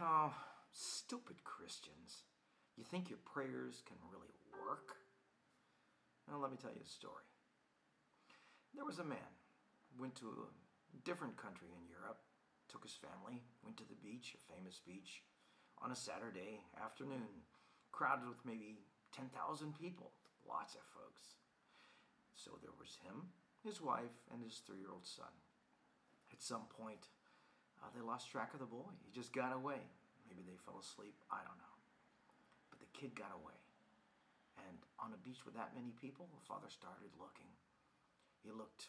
Oh, stupid Christians. You think your prayers can really work? Well, let me tell you a story. There was a man, went to a different country in Europe, took his family, went to the beach, a famous beach, on a Saturday afternoon, crowded with maybe 10,000 people, lots of folks. So there was him, his wife, and his 3-year-old son. At some point, they lost track of the boy. He just got away. Maybe they fell asleep. I don't know. But the kid got away. And on a beach with that many people, the father started looking. He looked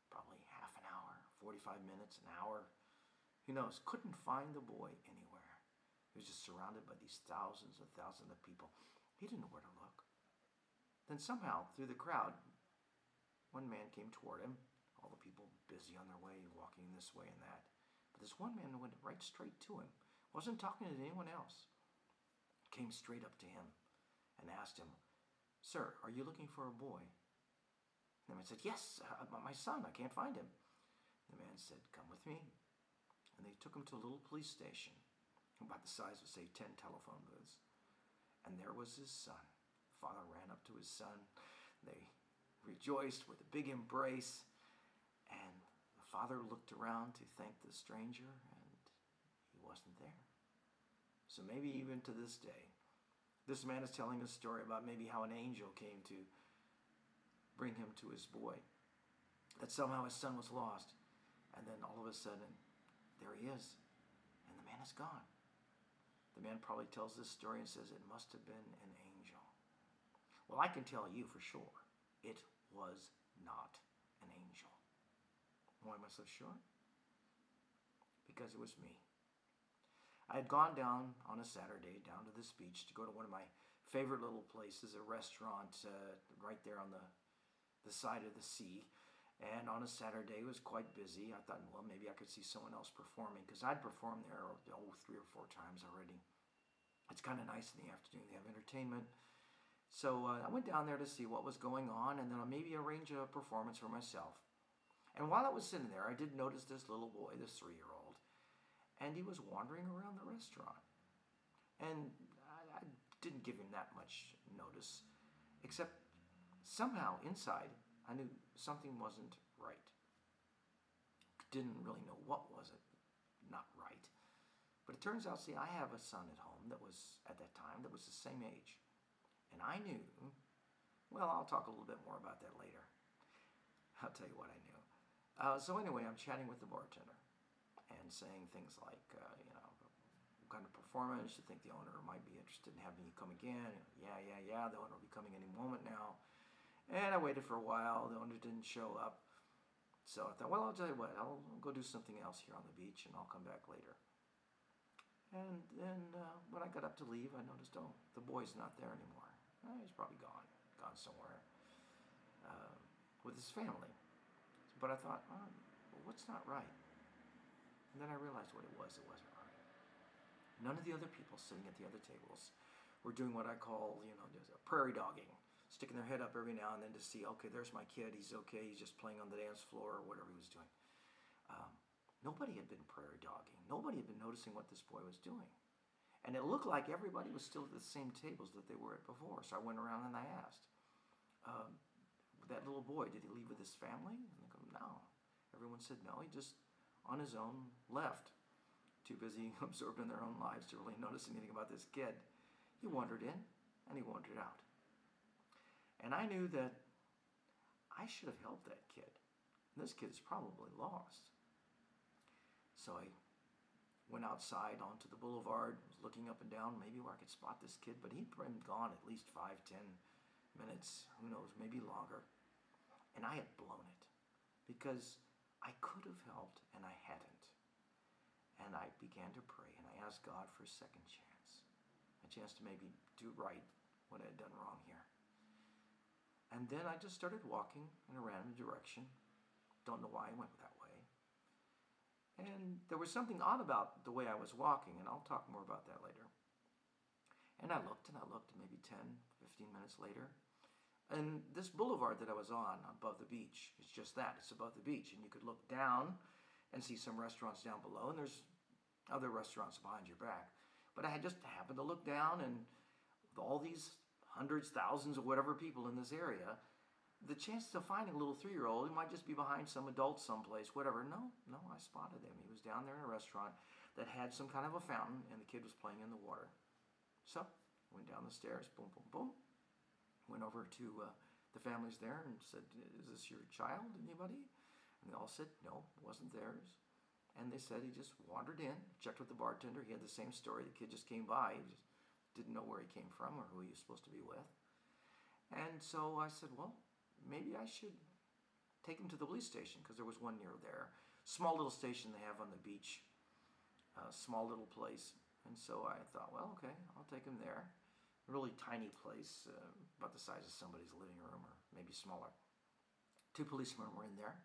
probably half an hour, 45 minutes, an hour. Who knows? Couldn't find the boy anywhere. He was just surrounded by these thousands and thousands of people. He didn't know where to look. Then somehow, through the crowd, one man came toward him. All the people busy on their way, walking this way and that. But this one man went right straight to him. Wasn't talking to anyone else. Came straight up to him and asked him, "Sir, are you looking for a boy?" The man said, "Yes, my son. I can't find him." The man said, "Come with me." And they took him to a little police station, about the size of, say, 10 telephone booths. And there was his son. Father ran up to his son. They rejoiced with a big embrace. And the father looked around to thank the stranger, and he wasn't there. So maybe even to this day, this man is telling a story about maybe how an angel came to bring him to his boy, that somehow his son was lost, and then all of a sudden, there he is, and the man is gone. The man probably tells this story and says it must have been an angel. Well, I can tell you for sure, it was not an angel. Why am I so sure? Because it was me. I had gone down on a Saturday, down to this beach, to go to one of my favorite little places, a restaurant right there on the side of the sea. And on a Saturday, it was quite busy. I thought, well, maybe I could see someone else performing, because I'd performed there 3 or 4 times already. It's kind of nice in the afternoon. They have entertainment. So I went down there to see what was going on, and then maybe arrange a performance for myself. And while I was sitting there, I did notice this little boy, this 3-year-old, and he was wandering around the restaurant. And I didn't give him that much notice, except somehow inside I knew something wasn't right. Didn't really know what wasn't not right. But it turns out, see, I have a son at home that was, at that time, that was the same age. And I knew, well, I'll talk a little bit more about that later. I'll tell you what I knew. So anyway, I'm chatting with the bartender and saying things like, what kind of performance, you think the owner might be interested in having you come again? Yeah, the owner will be coming any moment now. And I waited for a while. The owner didn't show up. So I thought, well, I'll tell you what, I'll go do something else here on the beach, and I'll come back later. And then when I got up to leave, I noticed, oh, the boy's not there anymore. He's probably gone somewhere with his family. But I thought, well, what's not right? And then I realized what it was. It wasn't right. None of the other people sitting at the other tables were doing what I call, there's a prairie dogging, sticking their head up every now and then to see, okay, there's my kid. He's okay. He's just playing on the dance floor or whatever he was doing. Nobody had been prairie dogging. Nobody had been noticing what this boy was doing. And it looked like everybody was still at the same tables that they were at before. So I went around and I asked, that little boy, did he leave with his family? And they go, no. Everyone said no. He just, on his own, left. Too busy absorbed in their own lives to really notice anything about this kid. He wandered in and he wandered out. And I knew that I should have helped that kid. And this kid is probably lost. So I went outside onto the boulevard, was looking up and down, maybe where I could spot this kid, but he'd been gone at least 5-10 minutes, who knows, maybe longer. And I had blown it because I could have helped and I hadn't. And I began to pray and I asked God for a second chance, a chance to maybe do right what I had done wrong here. And then I just started walking in a random direction. Don't know why I went that way. And there was something odd about the way I was walking, and I'll talk more about that later. And I looked, and maybe 10, 15 minutes later. And this boulevard that I was on above the beach, it's just that, it's above the beach. And you could look down and see some restaurants down below, and there's other restaurants behind your back. But I had just happened to look down, and with all these hundreds, thousands, or whatever people in this area, the chance of finding a little 3-year-old, he might just be behind some adult someplace, whatever. No, I spotted him. He was down there in a restaurant that had some kind of a fountain, and the kid was playing in the water. So, went down the stairs, boom, boom, boom. Went over to the families there and said, "Is this your child, anybody?" And they all said, "No, it wasn't theirs." And they said he just wandered in, checked with the bartender. He had the same story. The kid just came by. He just didn't know where he came from or who he was supposed to be with. And so I said, well, maybe I should take him to the police station, because there was one near there. Small little station they have on the beach. Small little place. And so I thought, well, okay, I'll take him there. A really tiny place, about the size of somebody's living room, or maybe smaller. 2 policemen were in there.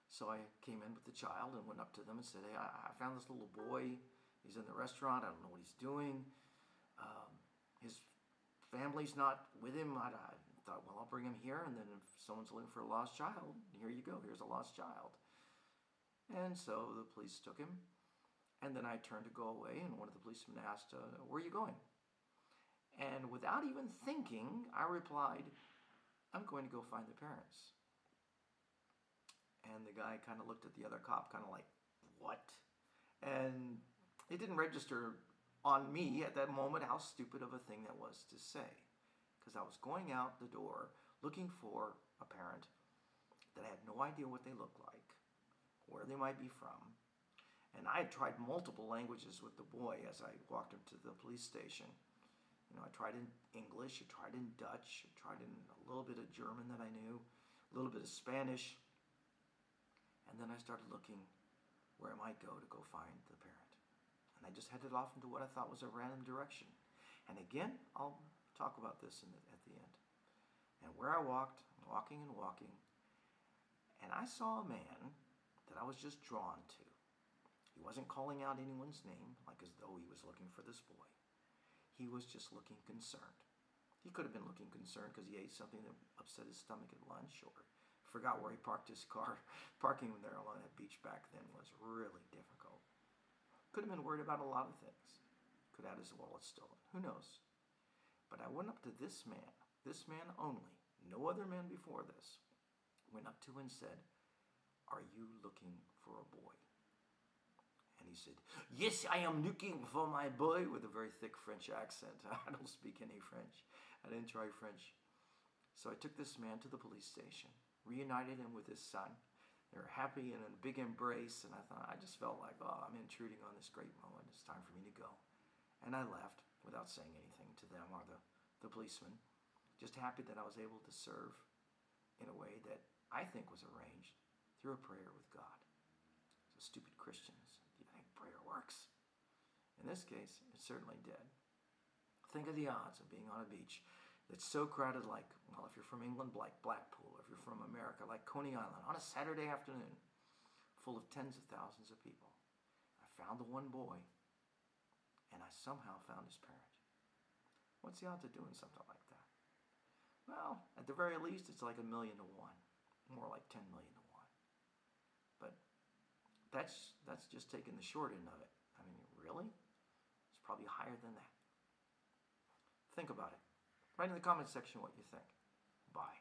So I came in with the child and went up to them and said, "Hey, I found this little boy. He's in the restaurant. I don't know what he's doing. His family's not with him." I thought, well, I'll bring him here, and then if someone's looking for a lost child, here you go. Here's a lost child. And so the police took him. And then I turned to go away, and one of the policemen asked, "Where are you going?" And without even thinking, I replied, "I'm going to go find the parents." And the guy kind of looked at the other cop, kind of like, "What?" And it didn't register on me at that moment how stupid of a thing that was to say. Because I was going out the door looking for a parent that I had no idea what they looked like, where they might be from. And I had tried multiple languages with the boy as I walked him to the police station. I tried in English, I tried in Dutch, I tried in a little bit of German that I knew, a little bit of Spanish. And then I started looking where I might go to go find the parent. And I just headed off into what I thought was a random direction. And again, I'll talk about this at the end. And where I walked, walking and walking, and I saw a man that I was just drawn to. He wasn't calling out anyone's name, like as though he was looking for this boy. He was just looking concerned. He could have been looking concerned because he ate something that upset his stomach at lunch, or forgot where he parked his car. Parking there along that beach back then was really difficult. Could have been worried about a lot of things. Could have had his wallet stolen. Who knows? But I went up to this man only, no other man before this, went up to and said, "Are you looking for a boy?" And he said, "Yes, I am looking for my boy," with a very thick French accent. I don't speak any French. I didn't try French. So I took this man to the police station, reunited him with his son. They were happy and in a big embrace, and I just felt like, oh, I'm intruding on this great moment. It's time for me to go. And I left without saying anything to them or the policeman, just happy that I was able to serve in a way that I think was arranged through a prayer with God. So stupid Christians, do you think prayer works? In this case, it certainly did. Think of the odds of being on a beach that's so crowded, like, well, if you're from England, like Blackpool, or if you're from America, like Coney Island, on a Saturday afternoon, full of tens of thousands of people. I found the one boy, and I somehow found his parent. What's the odds of doing something like that? Well, at the very least, it's like 1,000,000 to 1, more like 10 million to 1. But that's just taking the short end of it. I mean, really? It's probably higher than that. Think about it. Write in the comments section what you think. Bye.